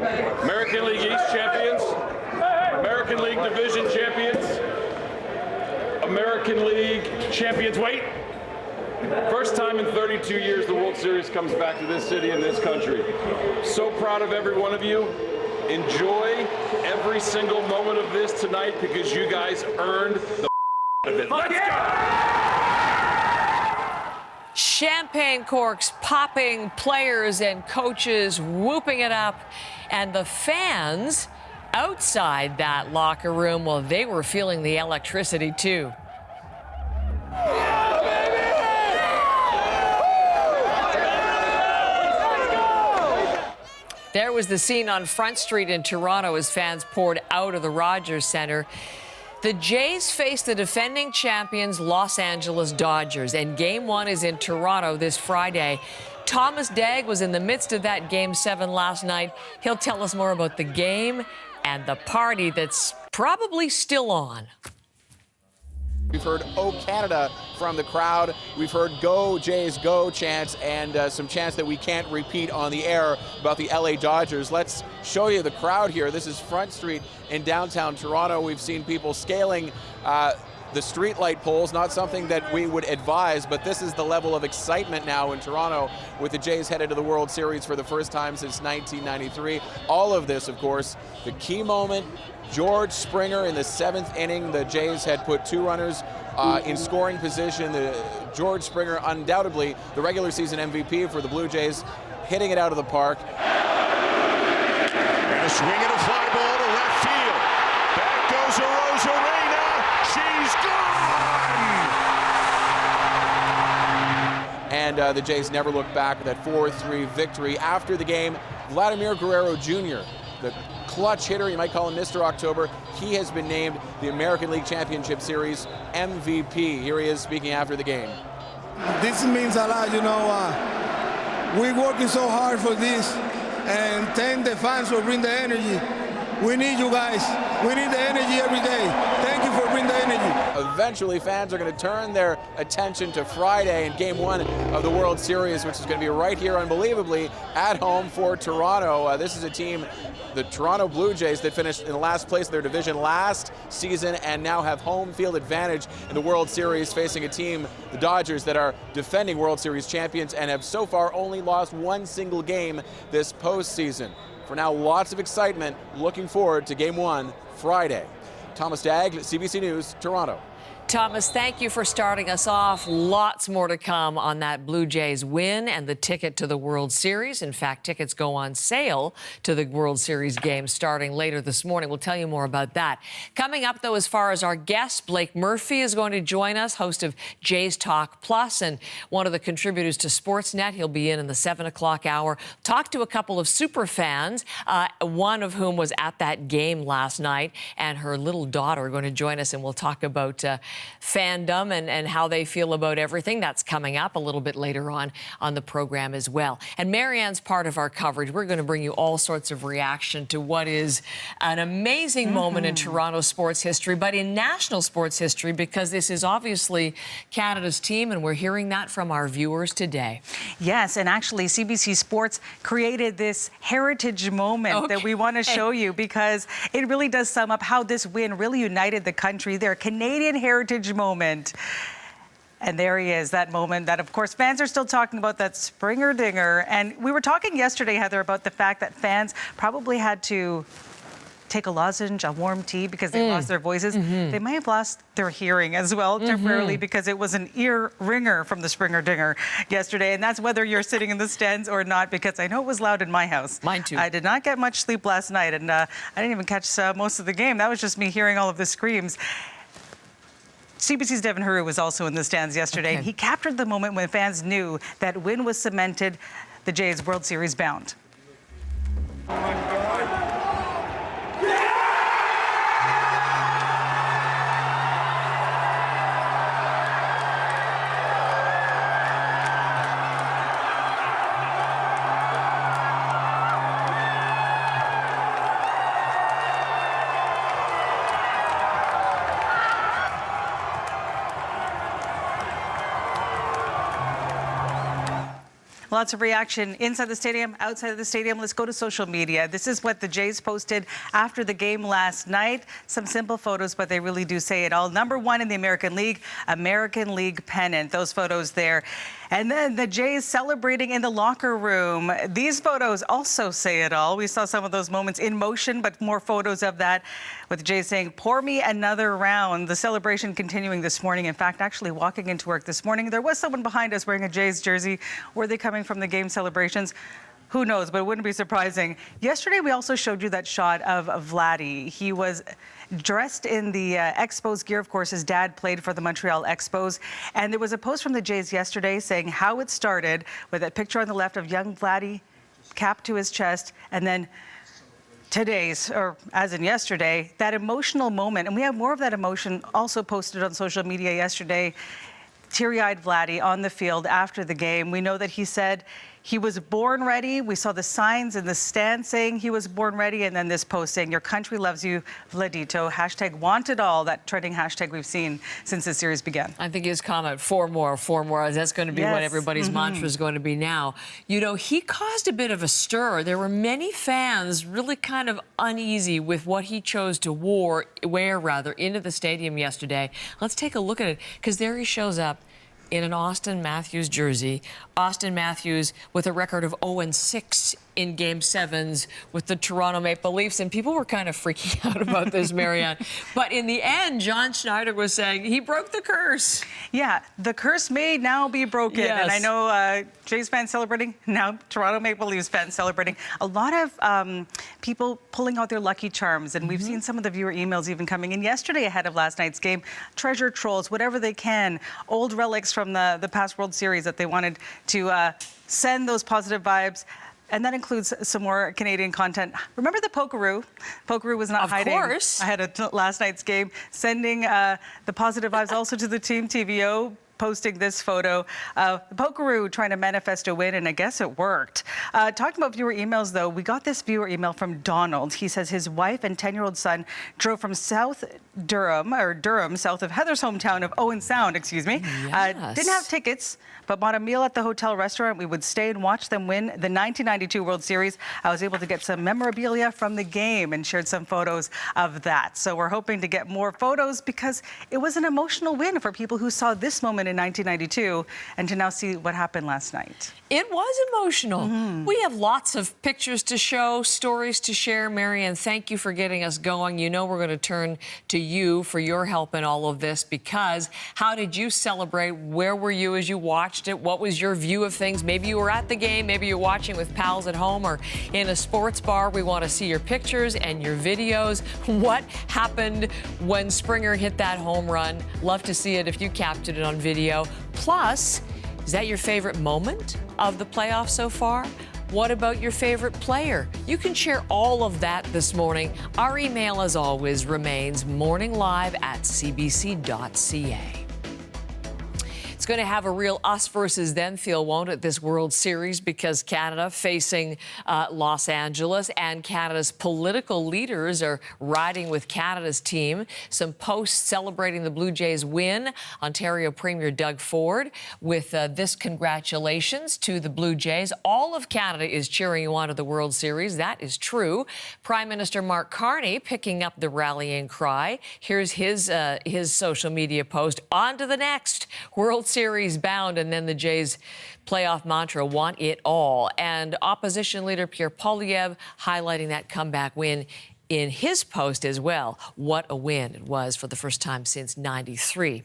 American League East champions, American League Division champions, American League champions. Wait. First time in 32 years the World Series comes back to this city and this country. So proud of every one of you. Enjoy every single moment of this tonight because you guys earned the of it. Let's go! Champagne corks popping, players and coaches whooping it up, and the fans outside that locker room, well, they were feeling the electricity too. There was the scene on Front Street in Toronto as fans poured out of the Rogers Centre. The Jays face the defending champions Los Angeles Dodgers, and Game 1 is in Toronto this Friday. Thomas Dagg was in the midst of that Game 7 last night. He'll tell us more about the game and the party that's probably still on. We've heard "Oh Canada" from the crowd. We've heard "Go Jays Go" chants and some chants that we can't repeat on the air about the LA Dodgers. Let's show you the crowd here. This is Front Street in downtown Toronto. We've seen people scaling the streetlight poles, not something that we would advise, but this is the level of excitement now in Toronto with the Jays headed to the World Series for the first time since 1993. All of this, of course, the key moment, George Springer in the 7th inning. The Jays had put 2 runners in scoring position. George Springer, undoubtedly the regular season MVP for the Blue Jays, hitting it out of the park. And a swing and a fly ball to left field. Back goes Rosarena. She's gone! And the Jays never looked back with that 4-3 victory. After the game, Vladimir Guerrero Jr., the clutch hitter, you might call him Mr. October, he has been named the American League Championship Series MVP. Here he is speaking after the game. This means a lot, you know. We're working so hard for this, and thank the fans for bringing the energy. We need you guys. We need the energy every day. Thank you for bringing the energy. Eventually, fans are going to turn their attention to Friday in Game 1 of the World Series, which is going to be right here, unbelievably, at home for Toronto. This is a team, the Toronto Blue Jays, that finished in last place in their division last season and now have home field advantage in the World Series, facing a team, the Dodgers, that are defending World Series champions and have so far only lost 1 single game this postseason. For now, lots of excitement. Looking forward to Game 1 Friday. Thomas Dagg, CBC News, Toronto. Thomas, thank you for starting us off. Lots more to come on that Blue Jays win and the ticket to the World Series. In fact, tickets go on sale to the World Series game starting later this morning. We'll tell you more about that. Coming up, though, as far as our guest, Blake Murphy is going to join us, host of Jays Talk Plus and one of the contributors to Sportsnet. He'll be in the 7 o'clock hour. Talk to a couple of super fans, one of whom was at that game last night, and her little daughter are going to join us, and we'll talk about fandom and how they feel about everything. That's coming up a little bit later on the program as well. And Marianne's part of our coverage. We're going to bring you all sorts of reaction to what is an amazing moment in Toronto sports history, but in national sports history, because this is obviously Canada's team, and we're hearing that from our viewers today. Yes, and actually CBC Sports created this heritage moment that we want to show you, because it really does sum up how this win really united the country. Their Canadian heritage moment. And there he is, that moment that, of course, fans are still talking about, that Springer dinger. And we were talking yesterday, Heather, about the fact that fans probably had to take a lozenge, a warm tea, because they lost their voices. They might have lost their hearing as well temporarily, because it was an ear ringer from the Springer dinger yesterday. And that's whether you're sitting in the stands or not, because I know it was loud in my house. Mine too. I did not get much sleep last night, and I didn't even catch most of the game. That was just me hearing all of the screams. CBC's Devin Huru was also in the stands yesterday. He captured the moment when fans knew that win was cemented, the Jays World Series bound. Lots of reaction inside the stadium, outside of the stadium. Let's go to social media. This is what the Jays posted after the game last night. Some simple photos, but they really do say it all. Number 1 in the American League pennant. Those photos there. And then the Jays celebrating in the locker room. These photos also say it all. We saw some of those moments in motion, but more photos of that with the Jays saying, pour me another round. The celebration continuing this morning. In fact, actually walking into work this morning, there was someone behind us wearing a Jays jersey. Were they coming from the game celebrations? Who knows, but it wouldn't be surprising. Yesterday, we also showed you that shot of Vladdy. He was dressed in the Expos gear. Of course, his dad played for the Montreal Expos. And there was a post from the Jays yesterday saying how it started with that picture on the left of young Vladdy, cap to his chest, and then today's, or as in yesterday, that emotional moment. And we have more of that emotion also posted on social media yesterday. Teary-eyed Vladdy on the field after the game. We know that he said he was born ready. We saw the signs in the stand saying he was born ready, and then this post saying, your country loves you, Vladito. Hashtag wanted all, that trending hashtag we've seen since the series began. I think his comment, 4 more. That's going to be what everybody's mantra is going to be now. You know, he caused a bit of a stir. There were many fans really kind of uneasy with what he chose to wear into the stadium yesterday. Let's take a look at it, because there he shows up in an Austin Matthews jersey. Austin Matthews with a record of 0-6 in Game 7s with the Toronto Maple Leafs. And people were kind of freaking out about this, Marianne. But in the end, John Schneider was saying he broke the curse. Yeah, the curse may now be broken. Yes. And I know Jays fans celebrating, now Toronto Maple Leafs fans celebrating. A lot of people pulling out their lucky charms. And we've seen some of the viewer emails even coming in yesterday ahead of last night's game. Treasure trolls, whatever they can. Old relics from the past World Series that they wanted to send those positive vibes. And that includes some more Canadian content. Remember the Pokeroo? Pokeroo was not hiding. Of course. Ahead of last night's game, sending the positive vibes also to the team TVO, posting this photo of the Pokeroo trying to manifest a win, and I guess it worked. Talking about viewer emails, though, we got this viewer email from Donald. He says his wife and 10-year-old son drove from South Durham, south of Heather's hometown of Owen Sound, excuse me. Yes. Didn't have tickets, but bought a meal at the hotel restaurant. We would stay and watch them win the 1992 World Series. I was able to get some memorabilia from the game and shared some photos of that. So we're hoping to get more photos because it was an emotional win for people who saw this moment in 1992 and to now see what happened last night. It was emotional. We have lots of pictures to show, stories to share. Marianne, thank you for getting us going. You know we're going to turn to you for your help in all of this, because how did you celebrate? Where were you as you watched it? What was your view of things? Maybe you were at the game, maybe you're watching with pals at home or in a sports bar. We want to see your pictures and your videos. What happened when Springer hit that home run? Love to see it if you captured it on video. Plus, is that your favorite moment of the playoffs so far? What about your favorite player? You can share all of that this morning. Our email, as always, remains morninglive@cbc.ca. It's going to have a real us versus them feel, won't it, this World Series, because Canada facing Los Angeles, and Canada's political leaders are riding with Canada's team. Some posts celebrating the Blue Jays win. Ontario Premier Doug Ford with this congratulations to the Blue Jays. All of Canada is cheering you on to the World Series. That is true. Prime Minister Mark Carney picking up the rallying cry. Here's his social media post. On to the next World Series bound, and then the Jays' playoff mantra, want it all. And opposition leader Pierre Poilievre highlighting that comeback win in his post as well. What a win it was for the first time since '93.